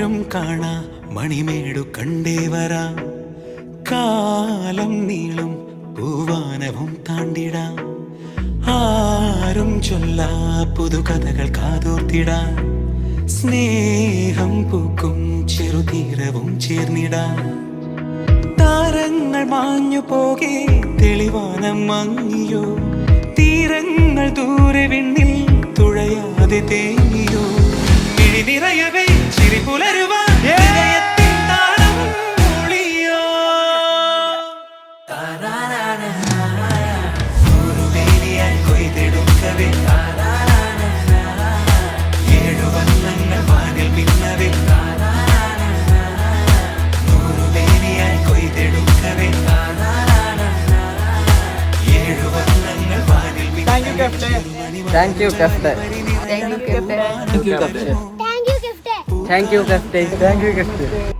ആരും കാണാ മണിമേടു കണ്ടേ വരാം. കാലം നീളും പൂവാനവും താണ്ടിടാം. ആരും ചൊല്ലാ പുതുകഥകൾ കാതോർത്തിടാം. സ്നേഹം പൂക്കും ചെറുതീരവും ചേർന്നിടാം. താരങ്ങൾ മാഞ്ഞു പോകെ തെളിവാനം മങ്ങിയോ. തീരങ്ങൾ ദൂരെ വിണ്ണിൽ തുഴയാതെ തേങ്ങിയോ. കിഴി നിറയവേ ചിരി പുലരുവാൻ ഹൃദയത്തിൻ താളം മൂളിയോ. നൂറുവേലിയായി കൊയ്തെടുക്കവേ ഏഴു വർണ്ണങ്ങൾ വാനിൽ മിന്നവേ. നൂറുവേലിയായി കൊയ്തെടുക്കവേ ഏഴു വർണ്ണങ്ങൾ വാനിൽ മിന്നവേ. Thank you, Kafte. Thank you, Kafte. Thank you, Kafte. Thank you, Kafte. Thank you, Kafte. Thank you, Kafte.